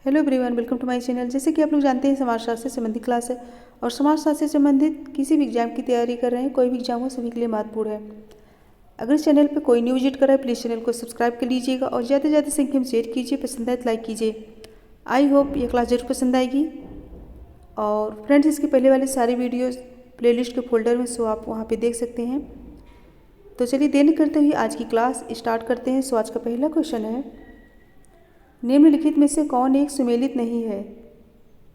Hello everyone, welcome to my channel. जैसे कि आप लोग जानते हैं, समाजशास्त्र से संबंधित क्लास है और समाजशास्त्र से संबंधित किसी भी एग्जाम की तैयारी कर रहे हैं, कोई भी एग्जाम हो, सभी के लिए महत्वपूर्ण है। अगर इस चैनल पर कोई न्यू विजिट कर रहा है, प्लीज़ चैनल को सब्सक्राइब कर लीजिएगा और ज़्यादा से ज़्यादा संख्या में शेयर कीजिए, पसंद आए तो लाइक कीजिए। आई होप ये क्लास जरूर पसंद आएगी। और फ्रेंड्स, इसके पहले वाले सारे वीडियोज़ प्लेलिस्ट के फोल्डर में, सो आप वहाँ पर देख सकते हैं। तो चलिए देर नहीं करते हुए आज की क्लास स्टार्ट करते हैं। सो आज का पहला क्वेश्चन है, निम्नलिखित में से कौन एक सुमेलित नहीं है?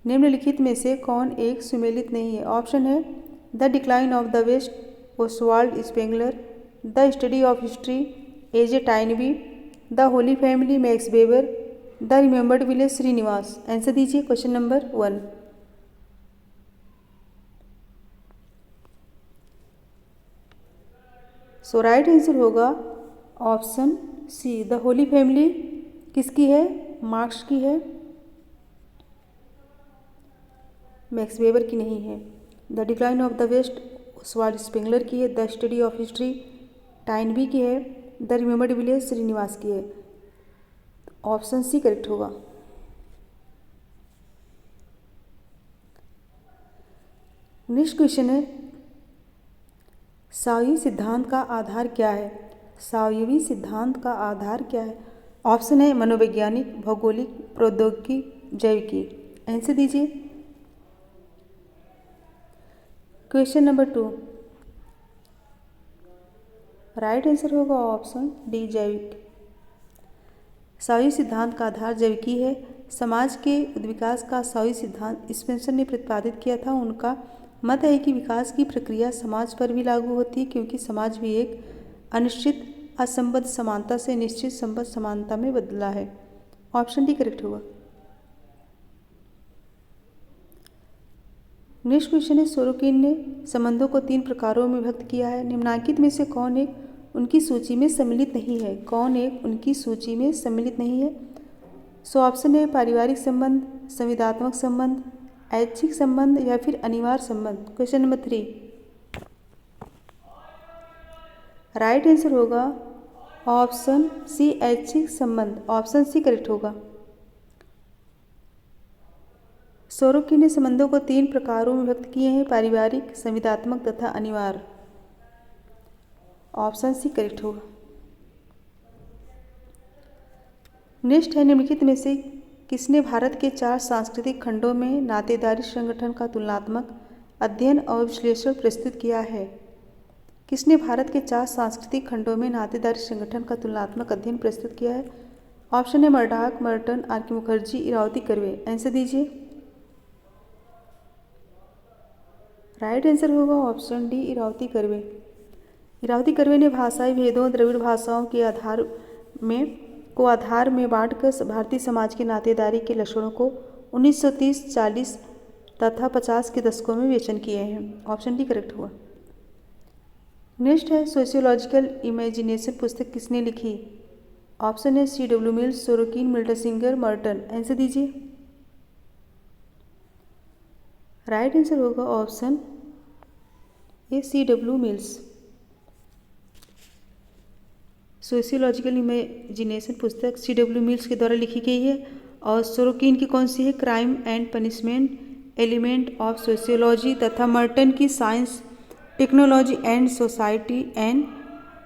निम्नलिखित में से कौन एक सुमेलित नहीं है? ऑप्शन है the decline of the west, Oswald Spengler, the study of history, A J Toynbee, the holy family, Max Weber, the remembered village, Srinivas. Answer दीजिए question number 1। So right answer होगा option C, the holy family. किसकी है? Marks की है, max weber की नहीं है। The decline of the west, Oswald Spengler की है। The study of history, Toynbee की है। द रिमेंबर्ड विलेज, श्रीनिवास की है। ऑप्शन सी करेक्ट होगा। नेक्स्ट क्वेश्चन है, सावयवी सिद्धांत का आधार क्या है? सावयवी सिद्धांत का आधार क्या है? ऑप्शन है मनोवैज्ञानिक, भौगोलिक, प्रौद्योगिकी, जैविकी। आंसर दीजिए क्वेश्चन नंबर 2। राइट आंसर होगा ऑप्शन डी, जैविक। सावयवी सिद्धांत का आधार जैविकी है। समाज के विकास का सावयवी सिद्धांत स्पेंसर ने प्रतिपादित किया था। उनका मत है कि विकास की प्रक्रिया समाज पर भी लागू होती है, क्योंकि समाज भी एक अनिश्चित असंबद्ध समानता से निश्चित संबद्ध समानता में बदला है। ऑप्शन डी करेक्ट होगा। नेक्स्ट क्वेश्चन है, सोरोकिन ने संबंधों को 3 प्रकारों में विभक्त किया है। निम्नलिखित में से कौन एक उनकी सूची में सम्मिलित नहीं है? कौन एक उनकी सूची में सम्मिलित नहीं है? सो ऑप्शन है पारिवारिक संबंध, संविदात्मक संबंध, ऐच्छिक संबंध या फिर अनिवार्य संबंध। Question number 3। राइट आंसर होगा ऑप्शन सी, ऐच्छिक संबंध। ऑप्शन सी करेक्ट होगा। सोरोकिन ने संबंधों को 3 प्रकारों में विभक्त किए हैं, पारिवारिक, संविदात्मक तथा अनिवार्य। ऑप्शन सी करेक्ट होगा। नेक्स्ट है, निम्नलिखित में से किसने भारत के 4 सांस्कृतिक खंडों में नातेदारी संगठन का तुलनात्मक अध्ययन और विश्लेषण प्रस्तुत किया है? किसने भारत के 4 सांस्कृतिक खंडों में नातेदारी संगठन का तुलनात्मक अध्ययन प्रस्तुत किया है? ऑप्शन है मर्डाक, Merton, R K Mukherjee, Iravati Karve. Answer दीजिए। राइट आंसर होगा ऑप्शन डी, इरावती कर्वे। इरावती कर्वे ने भाषाई भेदों, द्रविड़ भाषाओं के आधार में बांटकर भारतीय समाज के नातेदारी के लक्षणों को 1930, 40 तथा 50 के दशकों में विवेचन किए हैं। ऑप्शन डी करेक्ट हुआ। नेक्स्ट है, सोशियोलॉजिकल इमेजिनेशन पुस्तक किसने लिखी? ऑप्शन है C.W. Mills, Sorokin, Milton singer, Merton. Answer दीजिए। राइट आंसर होगा ऑप्शन ए, C.W. मिल्स। सोशियोलॉजिकल इमेजिनेशन पुस्तक C.W. मिल्स के द्वारा लिखी गई है। और सोरोकिन की कौन सी है? Crime and punishment, element of sociology, तथा मर्टन की science, technology and society and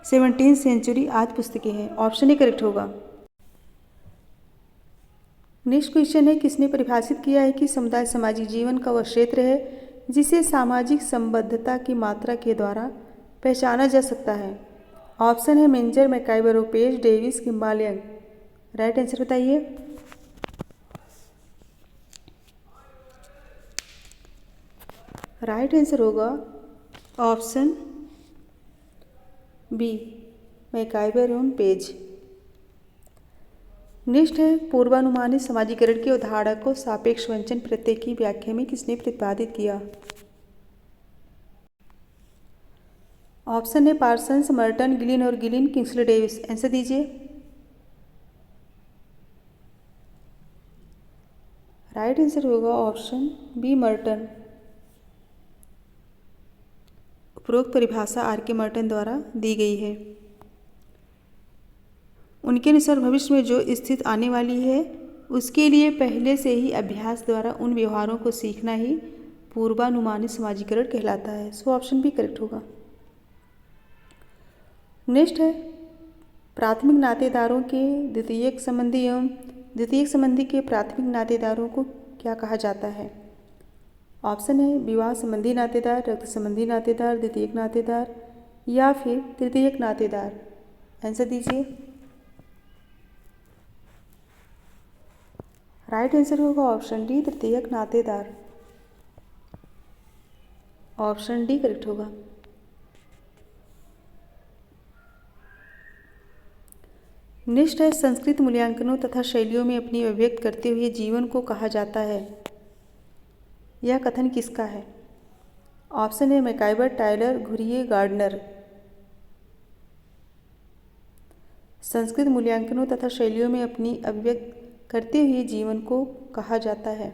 17th century आदि पुस्तकें हैं। ऑप्शन ए करेक्ट होगा। नेक्स्ट क्वेश्चन है, किसने परिभाषित किया है कि समुदाय सामाजिक जीवन का वह क्षेत्र है जिसे सामाजिक संबद्धता की मात्रा के द्वारा पहचाना जा सकता है? ऑप्शन है मेंजर, मैकाइवर, ओपेज, डेविस, किम्बालियन। राइट आंसर बताइए। राइट आंसर होगा ऑप्शन बी, मैकाइवर एवं पेज। नेक्स्ट है, पूर्वानुमानित समाजीकरण की अवधारणा को सापेक्ष वंचन प्रत्यय की व्याख्या में किसने प्रतिपादित किया? ऑप्शन है पार्सन्स, मर्टन, गिलिन और गिलिन, किंग्सले डेविस। आंसर दीजिए। राइट आंसर होगा ऑप्शन बी, मर्टन। उपरोक्त परिभाषा आर के मर्टन द्वारा दी गई है। उनके अनुसार भविष्य में जो स्थिति आने वाली है उसके लिए पहले से ही अभ्यास द्वारा उन व्यवहारों को सीखना ही पूर्वानुमानित समाजीकरण कहलाता है। सो ऑप्शन बी करेक्ट होगा। नेक्स्ट है प्राथमिक नातेदारों के द्वितीयक संबंधी एवं द्वितीयक संबंधी के प्राथमिक नातेदारों को क्या कहा जाता है। ऑप्शन है विवाह संबंधी नातेदार, रक्त संबंधी नातेदार, द्वितीयक नातेदार या फिर तृतीयक नातेदार। आंसर दीजिए। राइट आंसर होगा ऑप्शन डी तृतीयक नातेदार। ऑप्शन डी करेक्ट होगा। नेक्स्ट है संस्कृत मूल्यांकनों तथा शैलियों में अपनी अभिव्यक्त करते हुए जीवन को कहा जाता है। यह कथन किसका है। ऑप्शन है मैकाइबर, टायलर, घुरिये, गार्डनर। संस्कृत मूल्यांकनों तथा शैलियों में अपनी अभिव्यक्त करते हुए जीवन को कहा जाता है,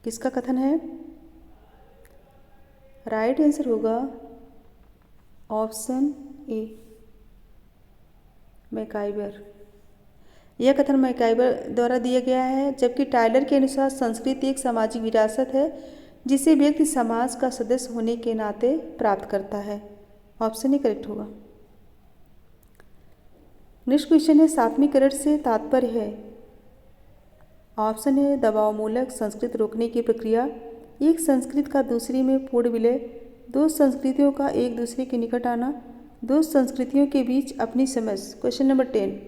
किसका कथन है। राइट आंसर होगा ऑप्शन ए मैकाइबर। यह कथन मैकाइबर द्वारा दिया गया है, जबकि टायलर के अनुसार संस्कृति एक सामाजिक विरासत है जिसे व्यक्ति समाज का सदस्य होने के नाते प्राप्त करता है। ऑप्शन ए करेक्ट होगा। नेक्स्ट क्वेश्चन है सात्मीकरण से तात्पर्य है। ऑप्शन है दबावमूलक संस्कृत रोकने की प्रक्रिया, एक संस्कृत का दूसरी में पूर्ण विलय, दो संस्कृतियों का एक दूसरे के निकट आना, दो संस्कृतियों के बीच अपनी समझ। क्वेश्चन नंबर 10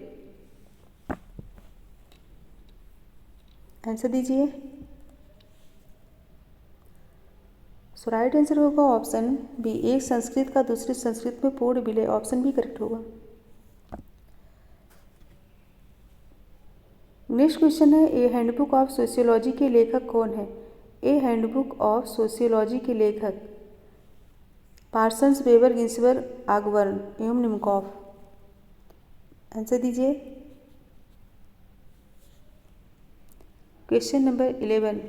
आंसर दीजिए। सो राइट आंसर होगा ऑप्शन बी एक संस्कृत का दूसरी संस्कृत में पूर्ण विलय। ऑप्शन बी करेक्ट होगा। नेक्स्ट क्वेश्चन है ए हैंडबुक ऑफ सोशियोलॉजी के लेखक कौन है। ए हैंडबुक ऑफ सोशियोलॉजी के लेखक पार्सन्स, वेबर, गिन्सबर्ग, आगबर्न एवं निमकॉफ। आंसर दीजिए। क्वेश्चन नंबर 11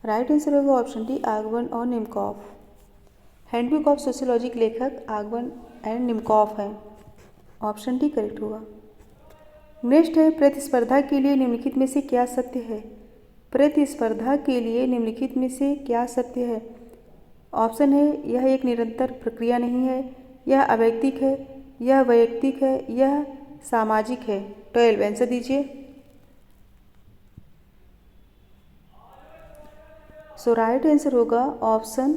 राइट आंसर होगा ऑप्शन डी आगबर्न और निमकॉफ। हैंडबुक ऑफ सोशियोलॉजी के लेखक आगबर्न एंड निमकॉफ है। ऑप्शन डी करेक्ट होगा। नेक्स्ट है प्रतिस्पर्धा के लिए निम्नलिखित में से क्या सत्य है। प्रतिस्पर्धा के लिए निम्नलिखित में से क्या सत्य है। ऑप्शन है यह एक निरंतर प्रक्रिया नहीं है, यह अवैयक्तिक है, यह वैयक्तिक है, यह सामाजिक है। 12 आंसर दीजिए। सो राइट आंसर होगा ऑप्शन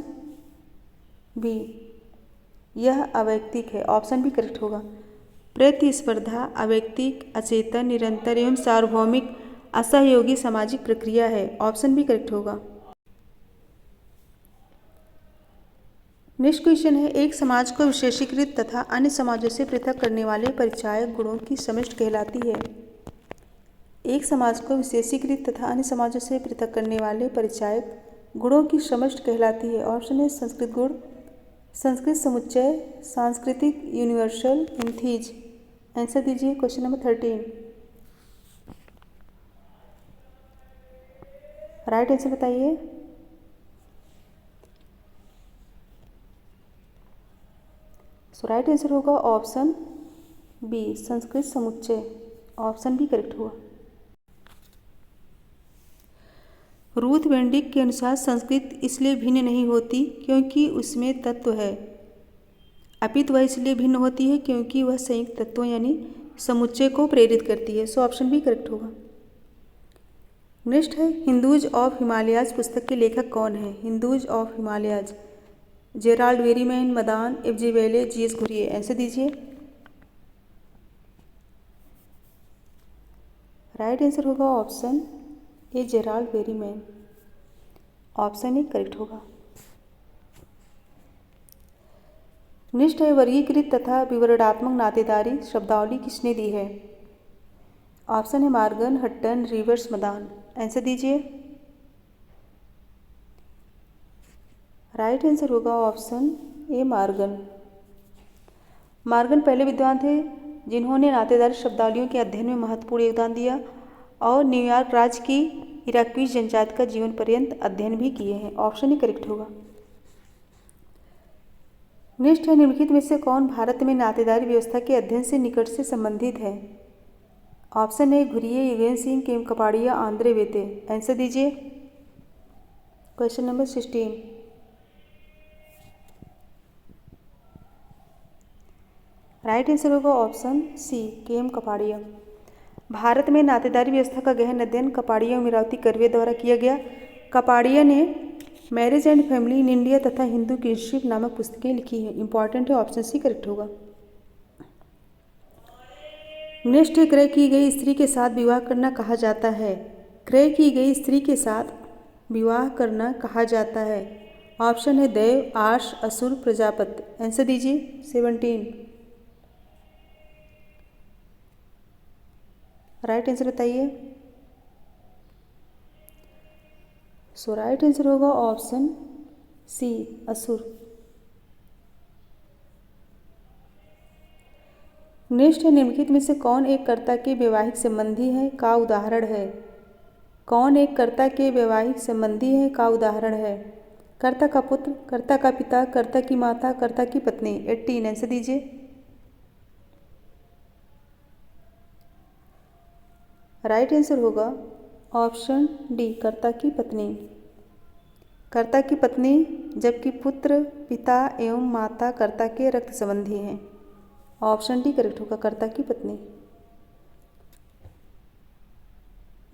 बी यह अवैयक्तिक है। ऑप्शन बी करेक्ट होगा। प्रतिस्पर्धा अवैयक्तिक, अचेतन, निरंतर एवं सार्वभौमिक असहयोगी सामाजिक प्रक्रिया है। ऑप्शन बी करेक्ट होगा। नेक्स्ट क्वेश्चन है एक समाज को विशेषीकृत तथा अन्य समाजों से पृथक करने वाले परिचायक गुणों की समष्टि कहलाती है। एक समाज को विशेषीकृत तथा अन्य समाजों से पृथक करने वाले परिचायक गुणों की समष्टि कहलाती है। ऑप्शन है संस्कृत गुण, संस्कृत समुच्चय, सांस्कृतिक यूनिवर्सल एंथीज। आंसर दीजिए। क्वेश्चन नंबर 13 राइट आंसर बताइए। सो राइट आंसर होगा ऑप्शन बी संस्कृत समुच्चय। ऑप्शन बी करेक्ट हुआ। रूथ वेंडिक के अनुसार संस्कृत इसलिए भिन्न नहीं होती क्योंकि उसमें तत्व है, अपितु वह इसलिए भिन्न होती है क्योंकि वह संयुक्त तत्वों यानी समुच्चय को प्रेरित करती है। सो ऑप्शन बी करेक्ट होगा। नेक्स्ट है हिंदूज ऑफ हिमालयाज पुस्तक के लेखक कौन है। Hindus of Himalayas Gerald Berreman, Madan, F G. Bailey, G S. Ghurye. Answer दीजिए। राइट आंसर होगा option A Gerald Berreman. Option A correct होगा। नेक्स्ट है वर्गीकृत तथा विवरणात्मक नातेदारी शब्दावली किसने दी है। ऑप्शन है Morgan, Hutton, reverse, Madan. Answer दीजिए। राइट आंसर होगा ऑप्शन ए मार्गन। मार्गन पहले विद्वान थे जिन्होंने नातेदारी शब्दावलियों के अध्ययन में महत्वपूर्ण योगदान दिया और न्यूयॉर्क राज्य की इराक्वीज जनजाति का जीवन पर्यंत अध्ययन भी किए हैं। ऑप्शन ही करेक्ट होगा। नेक्स्ट है निम्नलिखित में से कौन भारत में नातेदारी व्यवस्था के अध्ययन से निकट से संबंधित है। Option A Ghurye, Yugendra Singh, came Kapadia, Andre वेते। आंसर दीजिए। Question number 16। राइट आंसर होगा ऑप्शन सी, केम कपाड़िया। भारत में नातेदारी व्यवस्था का गहन अध्ययन कपाड़िया उमरावती कर्वे द्वारा किया गया। कपाड़िया ने marriage and family in India तथा हिंदू किंगशिप नामक पुस्तकें लिखी हैं। इंपॉर्टेंट है, ऑप्शन सी करेक्ट होगा। नेक्स्ट है, क्रय की गई स्त्री के साथ विवाह करना कहा जाता है। क्रय की गई स्त्री के साथ विवाह करना कहा जाता है। ऑप्शन है देव, आर्ष, असुर, प्रजापति। आंसर दीजिए। 17। राइट आंसर बताइए। सो राइट आंसर होगा ऑप्शन सी, असुर। नेक्स्ट है, निम्नलिखित में से कौन एक कर्ता के वैवाहिक संबंधी है का उदाहरण है। कौन एक कर्ता के वैवाहिक संबंधी है का उदाहरण है। कर्ता का पुत्र, कर्ता का पिता, कर्ता की माता, कर्ता की पत्नी। 18। आंसर दीजिए। राइट आंसर होगा ऑप्शन डी, कर्ता की पत्नी। कर्ता की पत्नी, जबकि पुत्र, पिता एवं माता कर्ता के रक्त संबंधी हैं। ऑप्शन डी करेक्ट होगा, कर्ता की पत्नी।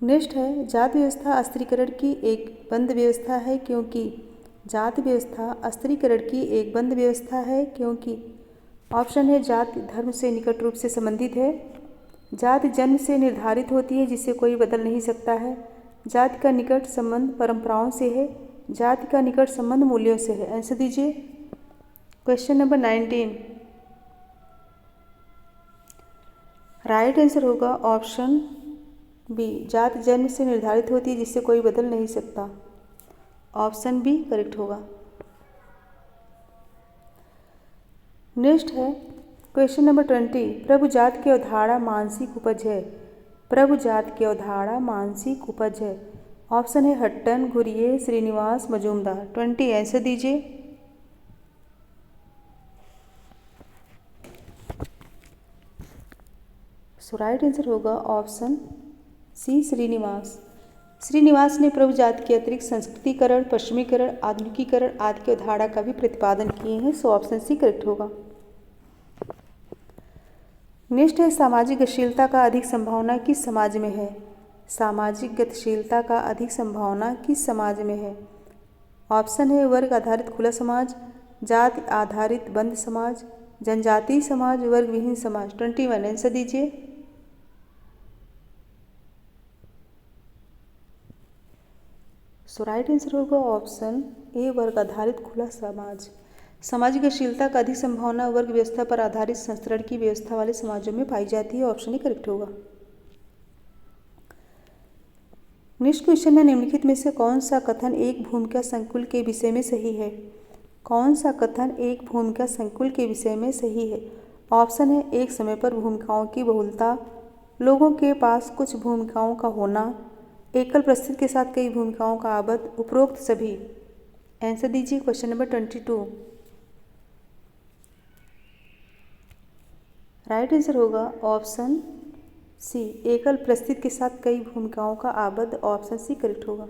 नेक्स्ट है, जाति व्यवस्था अस्त्रीकरण की एक बंद व्यवस्था है क्योंकि। जाति व्यवस्था अस्त्रीकरण की एक बंद व्यवस्था है क्योंकि। ऑप्शन है जाति धर्म से निकट रूप से संबंधित है। जाति जन्म से निर्धारित होती है जिसे कोई बदल नहीं सकता है। जाति का निकट संबंध परंपराओं से है। जाति का निकट संबंध मूल्यों से है। आंसर दीजिए। Question number 19। राइट आंसर होगा ऑप्शन बी, जाति जन्म से निर्धारित होती है जिससे कोई बदल नहीं सकता। ऑप्शन बी करेक्ट होगा। नेक्स्ट है, क्वेश्चन नंबर 20। प्रभु जात की अवधारणा मानसिक उपज है। प्रभु जात की अवधारणा मानसिक उपज है। ऑप्शन है हट्टन, घुरिये, श्रीनिवास, मजूमदार। 20। आंसर दीजिए। सो राइट आंसर होगा ऑप्शन सी, श्रीनिवास। श्रीनिवास ने प्रभु जाति के अतिरिक्त संस्कृतिकरण, पश्चिमीकरण, आधुनिकीकरण आदि की अवधारणा का भी प्रतिपादन किए हैं। सो ऑप्शन सी करेक्ट होगा। नेक्स्ट है, सामाजिक गतिशीलता का अधिक संभावना किस समाज में है। सामाजिक गतिशीलता का अधिक संभावना किस समाज में है। ऑप्शन है वर्ग आधारित खुला समाज, जाति आधारित बंद समाज, जनजातीय समाज, वर्ग विहीन समाज। 21। आंसर दीजिए। सो राइट आंसर होगा ऑप्शन ए, वर्ग आधारित खुला समाज। सामाजिक गतिशीलता का अधिक संभावना वर्ग व्यवस्था पर आधारित संस्करण की व्यवस्था वाले समाजों में पाई जाती है। ऑप्शन ए करेक्ट होगा। नेक्स्ट क्वेश्चन है, निम्नलिखित में से कौन सा कथन एक भूमिका संकुल के विषय में सही है। कौन सा कथन एक भूमिका संकुल के विषय में सही है। ऑप्शन है एक समय पर भूमिकाओं की बहुलता, लोगों के पास कुछ भूमिकाओं का होना, एकल प्रस्तुति के साथ कई भूमिकाओं का आबद्ध, उपरोक्त सभी। आंसर दीजिए। Question number 22। राइट आंसर होगा ऑप्शन सी, एकल प्रस्तुति के साथ कई भूमिकाओं का आबद्ध। ऑप्शन सी करेक्ट होगा।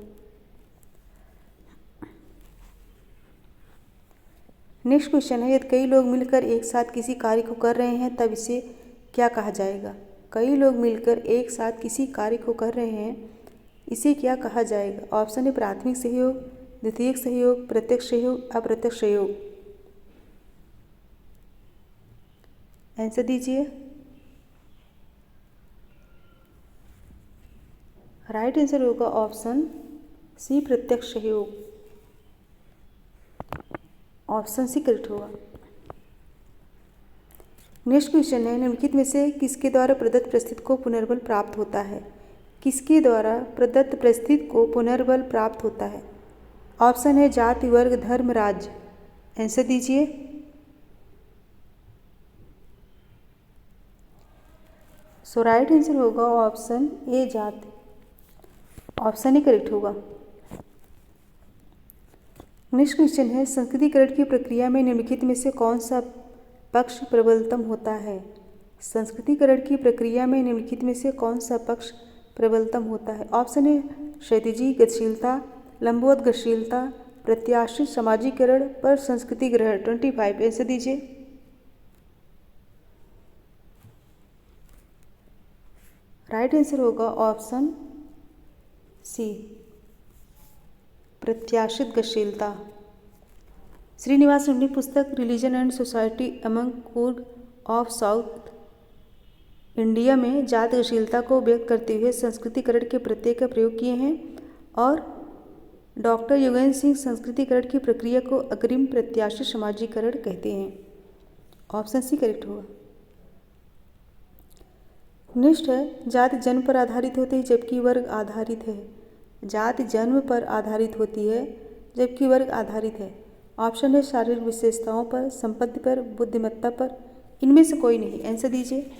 नेक्स्ट क्वेश्चन है, यदि कई लोग मिलकर एक साथ किसी कार्य को कर रहे हैं तब इसे क्या कहा जाएगा। कई लोग मिलकर एक साथ किसी कार्य को कर रहे हैं, इसे क्या कहा जाएगा। ऑप्शन है प्राथमिक सहयोग, द्वितीयक सहयोग, प्रत्यक्ष सहयोग, अप्रत्यक्ष सहयोग। आंसर दीजिए। राइट आंसर होगा ऑप्शन सी, प्रत्यक्ष सहयोग। ऑप्शन सी करेक्ट होगा। नेक्स्ट क्वेश्चन है, निम्नलिखित में से किसके द्वारा प्रदत्त परिस्थिति को पुनर्बल प्राप्त होता है। किसके द्वारा प्रदत्त परिस्थिति को पुनर्बल प्राप्त होता है। ऑप्शन है जाति, वर्ग, धर्म, राज्य। आंसर दीजिए। सो राइट आंसर होगा ऑप्शन ए, जाति। ऑप्शन ही करेक्ट होगा। नेक्स्ट क्वेश्चन है, संस्कृतिकरण की प्रक्रिया में निम्नलिखित में से कौन सा पक्ष प्रबलतम होता है। संस्कृतिकरण की प्रक्रिया में निम्नलिखित में से कौन सा पक्ष प्रबलतम होता है? ऑप्शन ए क्षैतिजी गतिशीलता, लंबवत गतिशीलता, प्रत्याशित सामाजिकरण पर संस्कृति ग्रहण। 25 ऐसे दीजिए। राइट आंसर होगा ऑप्शन सी, प्रत्याशित गतिशीलता। श्रीनिवास ने अपनी पुस्तक religion and society among Coorg of south India में जाति गतिशीलता को व्यक्त करते हुए संस्कृतिकरण के प्रत्यय का प्रयोग किए हैं और डॉक्टर योगेंद्र सिंह संस्कृतिकरण की प्रक्रिया को अग्रिम प्रत्याशित सामाजिकरण कहते हैं। ऑप्शन सी करेक्ट होगा। नेक्स्ट है, जाति जन्म पर आधारित होती है जबकि वर्ग आधारित है। जाति जन्म पर आधारित होती है जबकि वर्ग आधारित है। ऑप्शन है शारीरिक विशेषताओं पर, संपत्ति पर, बुद्धिमत्ता पर, इनमें से कोई नहीं। आंसर दीजिए।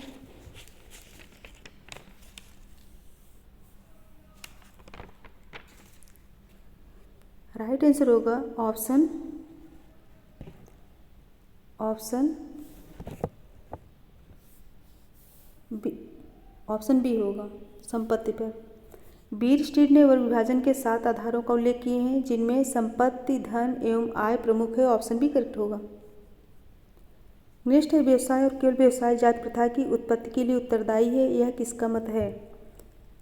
राइट आंसर होगा ऑप्शन बी होगा, संपत्ति पर। बीर स्ट्रीट ने वर्ग विभाजन के 7 आधारों का उल्लेख किए हैं जिनमें संपत्ति, धन एवं आय प्रमुख है। ऑप्शन बी करेक्ट होगा। नेक्स्ट है, व्यवसाय और केवल व्यवसाय जाति प्रथा की उत्पत्ति के लिए उत्तरदायी है, यह किसका मत है?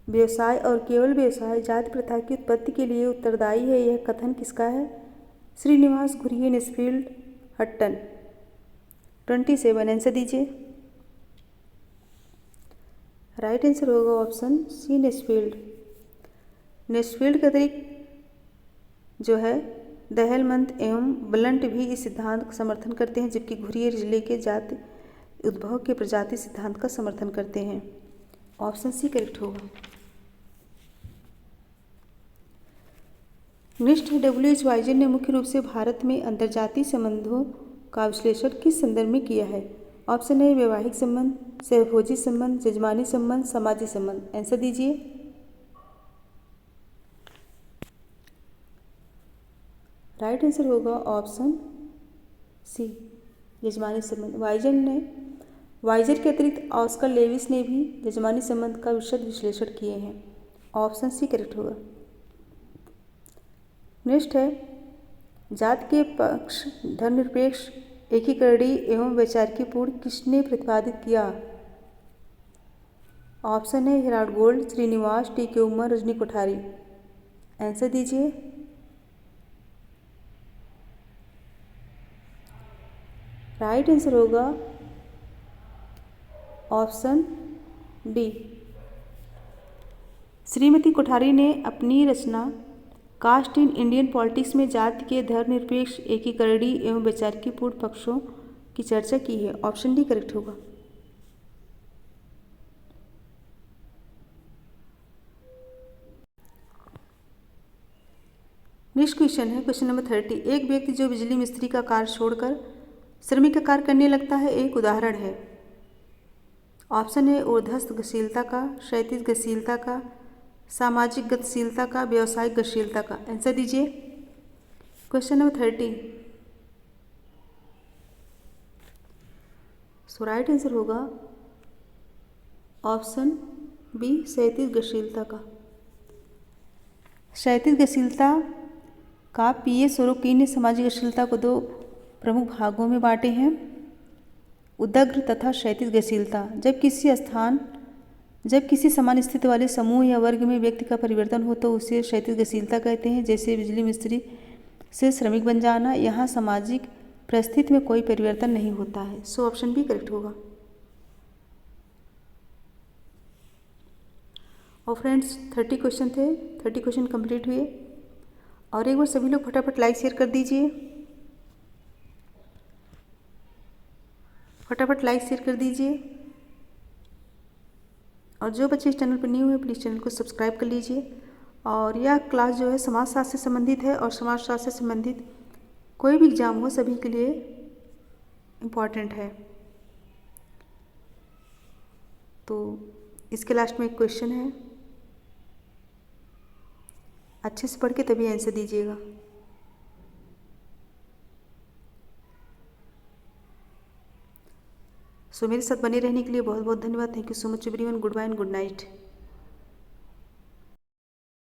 व्यवसाय और केवल व्यवसाय जाति प्रथा की उत्पत्ति के लिए उत्तरदायी है, यह कथन किसका है? Srinivas Ghurye, Nesfield, Hutton. 27 answer दीजिए। राइट आंसर होगा ऑप्शन सी, नेस्फील्ड। नेस्फील्ड के अतिरिक्त जो है दहलमंत एवं ब्लंट भी इस सिद्धांत का समर्थन करते हैं, जबकि घुरिये रिजले के जाति उद्भव के प्रजाति सिद्धांत का समर्थन करते हैं। ऑप्शन सी करेक्ट होगा। नेक्स्ट है, डब्ल्यू.एच. वाइजर ने मुख्य रूप से भारत में अंतर्जातीय संबंधों का विश्लेषण किस संदर्भ में किया है? ऑप्शन है वैवाहिक संबंध, सहभोजी संबंध, जजमानी संबंध, सामाजिक संबंध। आंसर दीजिए। राइट आंसर होगा ऑप्शन सी, यजमानी संबंध। वाइजर के अतिरिक्त ऑस्कर लेविस ने भी यजमानी संबंध का विशद विश्लेषण किए हैं। ऑप्शन सी करेक्ट होगा। नेक्स्ट है, जाति के पक्ष धर्मनिरपेक्ष, एकीकरणीय एवं वैचारिकपूर्ण किसने प्रतिपादित किया? ऑप्शन है हेराल्ड गोल्ड, श्रीनिवास, टी के उमर, रजनी कोठारी। आंसर दीजिए। राइट आंसर होगा ऑप्शन डी। श्रीमती कोठारी ने अपनी रचना कास्ट इन इंडियन पॉलिटिक्स में जाति के धर्मनिरपेक्ष, एकीकरणीय एवं वैचारिकपूर्ण पक्षों की चर्चा की है। ऑप्शन डी करेक्ट होगा। नेक्स्ट क्वेश्चन है क्वेश्चन नंबर 30। एक व्यक्ति जो बिजली मिस्त्री का कार्य छोड़कर श्रमिक का कार्य करने लगता है, एक उदाहरण है। ऑप्शन है ऊर्ध्वस्थ गतिशीलता का, क्षैतिज गतिशीलता का, सामाजिक गतिशीलता का, व्यावसायिक गतिशीलता का। आंसर दीजिए। Question number 30। सो राइट आंसर होगा ऑप्शन बी, क्षैतिज गतिशीलता का। क्षैतिज गतिशीलता का पीए सोरोकिन ने सामाजिक गतिशीलता को 2 प्रमुख भागों में बांटे हैं, उदग्र तथा क्षैतिज गतिशीलता। जब किसी समान स्थिति वाले समूह या वर्ग में व्यक्ति का परिवर्तन हो तो उसे क्षैतिज गतिशीलता कहते हैं, जैसे बिजली मिस्त्री से श्रमिक बन जाना। यहाँ सामाजिक परिस्थिति में कोई परिवर्तन नहीं होता है। सो ऑप्शन बी करेक्ट होगा। और फ्रेंड्स 30 क्वेश्चन थे, 30 क्वेश्चन कंप्लीट हुए। और एक बार सभी लोग फटाफट लाइक शेयर कर दीजिए, फटाफट लाइक शेयर कर दीजिए। और जो बच्चे इस चैनल पर न्यू हैं प्लीज़ चैनल को सब्सक्राइब कर लीजिए। और यह क्लास जो है समाजशास्त्र से संबंधित है और समाजशास्त्र से संबंधित कोई भी एग्जाम हो सभी के लिए इम्पॉर्टेंट है। तो इसके लास्ट में एक क्वेश्चन है, अच्छे से पढ़ के तभी आंसर दीजिएगा। सो मेरे साथ बने रहने के लिए बहुत बहुत धन्यवाद। Thank you so much everyone. Good bye and good night.